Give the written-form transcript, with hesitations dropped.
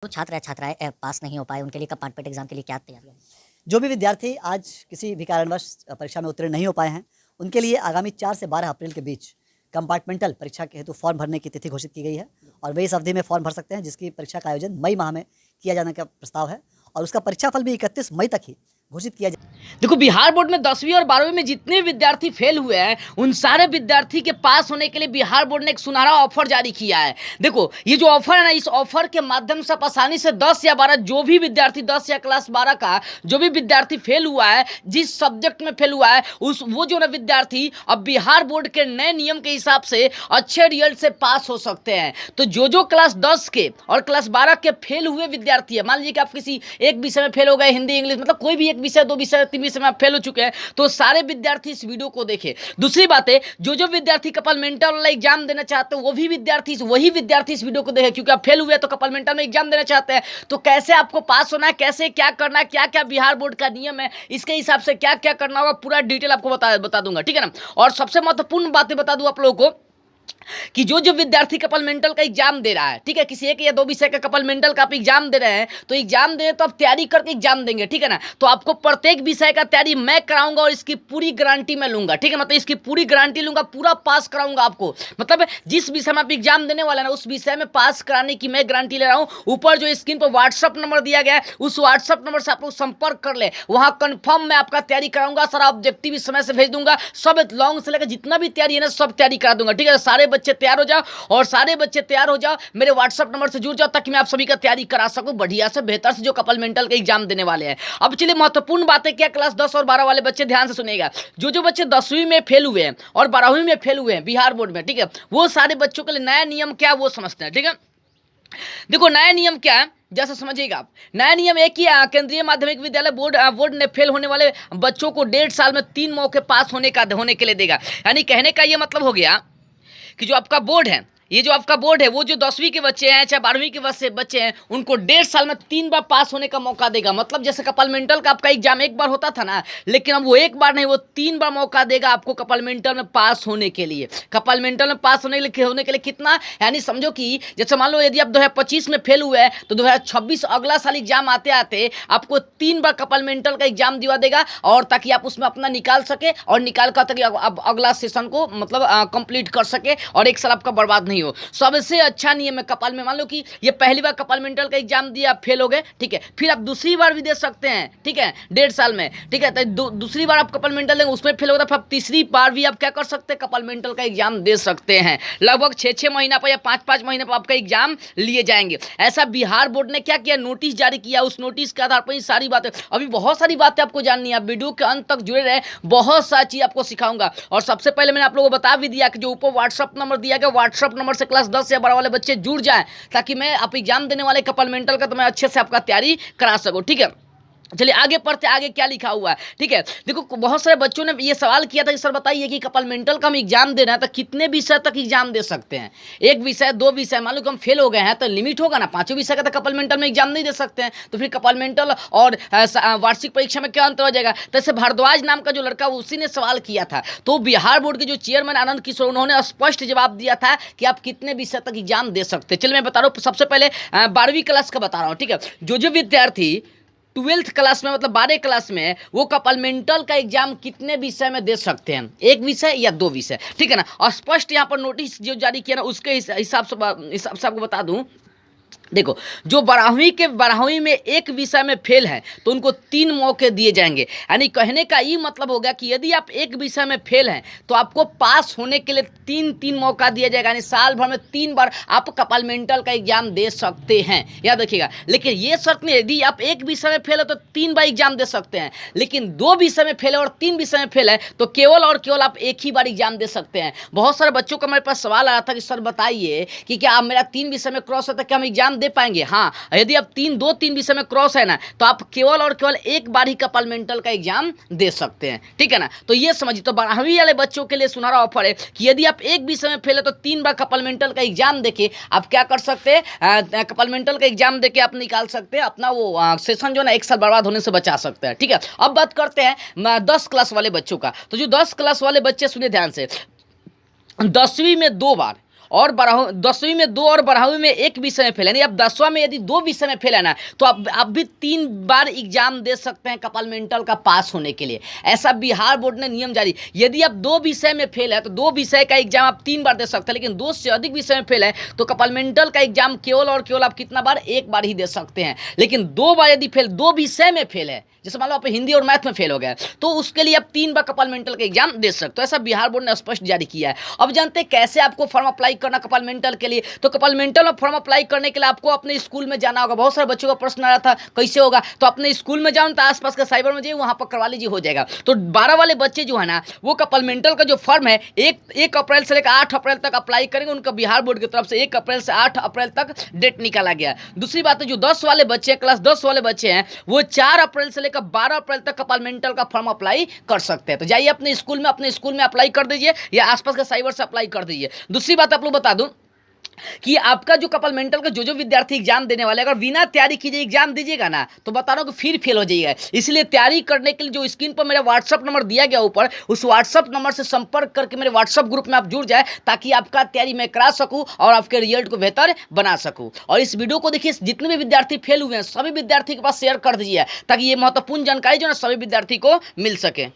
तो छात्र या छात्राएं पास नहीं हो पाए, उनके लिए कंपार्टमेंट एग्जाम के लिए क्या तैयारी है? जो भी विद्यार्थी आज किसी भी कारणवश परीक्षा में उत्तीर्ण नहीं हो पाए हैं, उनके लिए आगामी 4 से 12 अप्रैल के बीच कंपार्टमेंटल परीक्षा के हेतु फॉर्म भरने की तिथि घोषित की गई है और वे इस अवधि में फॉर्म भर सकते हैं, जिसकी परीक्षा का आयोजन मई माह में किया जाने का प्रस्ताव है और उसका परीक्षाफल भी 31 मई तक ही घोषित किया जाए। देखो, बिहार बोर्ड में 10वीं और 12वीं में जितने विद्यार्थी फेल हुए हैं उन सारे विद्यार्थी के पास होने के लिए बिहार बोर्ड ने एक सुनहरा ऑफर जारी किया है। देखो, ये जो ऑफर है ना, इस ऑफर के माध्यम से आप आसानी से 10 या 12 जो भी विद्यार्थी 10 या क्लास 12 का जो भी विद्यार्थी फेल हुआ है, जिस सब्जेक्ट में फेल हुआ है, वो जो ना विद्यार्थी अब बिहार बोर्ड के नए नियम के हिसाब से अच्छे रिजल्ट से पास हो सकते हैं। तो जो क्लास 10 के और क्लास 12 के फेल हुए विद्यार्थी है, मान लीजिए कि आप किसी एक विषय में फेल हो गए, हिंदी इंग्लिश, मतलब कोई भी एक विषय, 2 विषय, 3 विषय में आप फेल हो चुके हैं, तो सारे विद्यार्थी इस वीडियो को देखें। दूसरी बात है, जो विद्यार्थी कपलमेंटल वाला एग्जाम देना चाहते हैं, वही विद्यार्थी इस वीडियो को देखें, क्योंकि आप फेल हुए तो कपलमेंटल में एग्जाम देना चाहते हैं, तो कैसे आपको पास होना है, कैसे क्या करना है, क्या क्या बिहार बोर्ड का नियम है, इसके हिसाब से क्या क्या करना होगा, पूरा डिटेल आपको बता दूंगा, ठीक है ना। और सबसे महत्वपूर्ण बातें बता दूं आप लोगों को कि जो विद्यार्थी कपलमेंटल का एग्जाम दे रहा है, ठीक है, किसी एक या 2 विषय का कपलमेंटल का आप एग्जाम दे रहे हैं, तो एग्जाम दे रहे हैं तो आप तैयारी करके एग्जाम देंगे, ठीक है ना। तो आपको प्रत्येक विषय का तैयारी मैं कराऊंगा और इसकी पूरी गारंटी मैं लूंगा, ठीक है, मतलब इसकी पूरी गारंटी लूंगा, पूरा पास कराऊंगा आपको, मतलब जिस विषय में आप एग्जाम देने वाले ना, उस विषय में पास कराने की मैं गारंटी ले रहा हूं। ऊपर जो स्क्रीन पर व्हाट्सअप नंबर दिया गया है, उस व्हाट्सअप नंबर से आप लोग संपर्क कर ले, वहां कंफर्म मैं आपका तैयारी कराऊंगा, सारा ऑब्जेक्टिव इस समय से भेज दूंगा, सब लॉन्ग से लेकर जितना भी तैयारी है ना, सब तैयारी करा दूंगा, ठीक है। सारे बच्चे तैयार हो जाओ और सारे बच्चे तैयार हो जाओ, मेरे व्हाट्सएप नंबर से जुड़ जाओ, ताकि मैं आप सभी का तैयारी करा सकूं बढ़िया से, बेहतर से, जो कपलमेंटल के एग्जाम देने वाले हैं। अब चलिए महत्वपूर्ण बातें क्या, क्लास 10 और 12 वाले बच्चे ध्यान से सुनिएगा। जो बच्चे 10वीं में फेल हुए हैं और 12वीं में फेल हुए हैं बिहार बोर्ड में, ठीक है, वो सारे बच्चों के लिए नया नियम क्या वो समझते हैं, ठीक है। देखो, नया नियम क्या है जैसा समझिएगा आप। नया नियम एक ही, केंद्रीय माध्यमिक विद्यालय बोर्ड ने फेल होने वाले बच्चों को 1.5 साल में 3 मौके पास होने के लिए देगा। यानी कहने का ये मतलब हो गया कि जो आपका बोर्ड है, ये जो आपका बोर्ड है, वो जो 10वीं के बच्चे हैं चाहे 12वीं के बच्चे हैं, उनको 1.5 साल में 3 बार पास होने का मौका देगा। मतलब जैसे कपलमेंटल का आपका एग्जाम एक बार होता था ना, लेकिन अब वो एक बार नहीं, वो 3 बार मौका देगा आपको कपलमेंटल में पास होने के लिए। कपलमेंटल में पास होने के लिए कितना, यानी समझो कि जैसे मान लो यदि आप 2025 में फेल हुए हैं, तो 2026 अगला साल एग्जाम आते आते आपको 3 बार कपलमेंटल का एग्जाम दिवा देगा, और ताकि आप उसमें अपना निकाल सके और निकाल कर ताकि अब अगला सेशन को मतलब कंप्लीट कर सके और एक साल आपका बर्बाद नहीं हो। सबसे अच्छा नियम है कपाल में। मान लो कि ये पहली बार कपलमेंटल का एग्जाम दिया, आप फेल हो गए, ठीक है, फिर आप दूसरी बार भी दे सकते हैं, ठीक है, 1.5 साल में, ठीक है। तो दूसरी बार आप कपलमेंटल देंगे, उसमें फेल होगा, तो आप तीसरी बार भी आप क्या कर सकते हैं, कपलमेंटल का एग्जाम दे सकते हैं। लगभग 6-6 महीना पर या 5-5 महीने पर आपका एग्जाम लिए जाएंगे। ऐसा बिहार बोर्ड ने क्या किया, नोटिस जारी किया, उस नोटिस के आधार पर ये सारी बातें, अभी बहुत सारी बातें आपको जाननी है, आप वीडियो के अंत तक जुड़े रहे, बहुत सारी चीज आपको सिखाऊंगा। और सबसे पहले मैंने आप लोगों को बता भी दिया कि जो ऊपर व्हाट्सअप नंबर दिया गया, व्हाट्सअप नंबर से क्लास 10 या 12 वाले बच्चे जुड़ जाएं, ताकि मैं आप एग्जाम देने वाले कपलमेंटल का तो मैं अच्छे से आपका तैयारी करा सकूं, ठीक है। चलिए आगे पढ़ते, आगे क्या लिखा हुआ है, ठीक है। देखो, बहुत सारे बच्चों ने ये सवाल किया था कि सर बताइए कि कपलमेंटल का हम एग्जाम देना है तो कितने विषय तक एग्जाम दे सकते हैं। 1 विषय, 2 विषय, मान लो कि हम फेल हो गए हैं तो लिमिट होगा ना, 5 विषय का तो कपलमेंटल में एग्जाम नहीं दे सकते हैं, तो फिर कपलमेंटल और वार्षिक परीक्षा में क्या अंतर हो जाएगा। तो ऐसे भारद्वाज नाम का जो लड़का, उसी ने सवाल किया था, तो बिहार बोर्ड के जो चेयरमैन आनंद किशोर, उन्होंने स्पष्ट जवाब दिया था कि आप कितने विषय तक एग्जाम दे सकते हैं। चलिए मैं बता रहा हूँ, सबसे पहले 12वीं क्लास का बता रहा हूँ, ठीक है। जो विद्यार्थी 12th क्लास में, मतलब 12 क्लास में, वो कपलमेंटल का एग्जाम कितने विषय में दे सकते हैं, 1 विषय या 2 विषय, ठीक है ना। और स्पष्ट यहाँ पर नोटिस जो जारी किया ना, उसके हिसाब से आपको बता दूं। देखो, जो 12वीं में 1 विषय में फेल है तो उनको 3 मौके दिए जाएंगे। यानी कहने का ये मतलब हो गया कि यदि आप 1 विषय में फेल हैं तो आपको पास होने के लिए 3 मौका दिया जाएगा, यानी साल भर में 3 बार आप कपलमेंटल का एग्जाम दे सकते हैं, याद रखिएगा। लेकिन ये शर्त नहीं, यदि आप 1 विषय में फेल है तो 3 बार एग्जाम दे सकते हैं, लेकिन 2 विषय में फेल है और 3 विषय में फेल है तो केवल और केवल आप 1 ही बार एग्जाम दे सकते हैं। बहुत सारे बच्चों का मेरे पास सवाल आया था कि सर बताइए कि क्या आप मेरा 3 विषय में क्रॉस होता है, क्या हम एग्जाम दे पाएंगे। हाँ, यदि आप 3 विषय में क्रॉस है ना, तो आप केवल और केवल 1 बार ही कपलमेंटल का एग्जाम दे सकते हैं, ठीक है ना। तो ये समझिए, तो 12वीं वाले बच्चों के लिए सुनहरा ऑफर है कि यदि आप 1 विषय में फेल है तो 3 बार कपलमेंटल का एग्जाम देके आप क्या कर सकते हैं, कपलमेंटल का एग्जाम देके आप निकाल सकते हैं अपना वो सेशन जो ना 1 साल बर्बाद होने से बचा सकते हैं, ठीक है। अब बात करते हैं 10 क्लास वाले बच्चों का। तो जो 10 क्लास वाले बच्चे, सुनिए ध्यान से, 10वीं में 2 बार और 10वीं में 2 और 12वीं में 1 विषय में फेल है, यानी अब 10वां में यदि 2 विषय में फेल है ना, तो आप भी 3 बार एग्जाम दे सकते हैं कपार्टमेंटल का पास होने के लिए। ऐसा बिहार बोर्ड ने नियम जारी। यदि आप 2 विषय में फेल है तो 2 विषय का एग्जाम आप 3 बार दे सकते हैं, लेकिन 2 से अधिक विषय में फेल है तो कपार्टमेंटल का एग्जाम केवल और केवल आप कितना बार, 1 बार ही दे सकते हैं। लेकिन 2 बार यदि फेल, 2 विषय में फेल है, जैसे मान लो आप हिंदी और मैथ में फेल हो गया, तो उसके लिए आप 3 बार कपार्टमेंटल का एग्जाम दे सकते हो। ऐसा बिहार बोर्ड ने स्पष्ट जारी किया है। अब जानते हैं कैसे आपको फॉर्म अप्लाई करना कपार्टमेंटल के लिए। तो कपार्टमेंटल में फॉर्म अप्लाई करने के लिए आपको अपने स्कूल में जाना होगा। बहुत सारे बच्चों का प्रश्न आ रहा था कैसे होगा, तो अपने स्कूल में जाओ, तो आसपास का साइबर में जाइए, वहां पर करवा लीजिए, हो जाएगा। तो 12 वाले बच्चे जो है ना, वो कपार्टमेंटल का जो फॉर्म है 1 अप्रैल से लेकर 8 अप्रैल तक अप्लाई करेंगे। उनका बिहार बोर्ड की तरफ से 1 अप्रैल से 8 अप्रैल तक डेट निकाला गया। दूसरी बात है, जो 10 वाले बच्चे हैं, क्लास 10 वाले बच्चे हैं, वो 4 अप्रैल से लेकर 12 अप्रैल तक कपार्टमेंटल का फॉर्म अप्लाई कर सकते हैं। तो जाइए अपने स्कूल में अप्लाई कर दीजिए या आसपास के साइबर से अप्लाई कर दीजिए। दूसरी बात आप लोग बता दूं कि आपका जो कपार्टमेंटल का जो विद्यार्थी एग्जाम देने वाले, अगर बिना तैयारी कीजिए एग्जाम दीजिएगा ना, तो बता रहा हूं कि फिर फेल हो जाइएगा। इसलिए तैयारी करने के लिए जो स्क्रीन पर मेरा व्हाट्सअप नंबर दिया गया ऊपर, उस व्हाट्सअप नंबर से संपर्क करके मेरे व्हाट्सअप ग्रुप में आप जुड़ जाए, ताकि आपका तैयारी मैं करा सकूं और आपके रिजल्ट को बेहतर बना सकूं। और इस वीडियो को देखिए, जितने भी विद्यार्थी फेल हुए हैं सभी विद्यार्थी के पास शेयर कर दीजिए, ताकि ये महत्वपूर्ण जानकारी जो है सभी विद्यार्थी को मिल सके।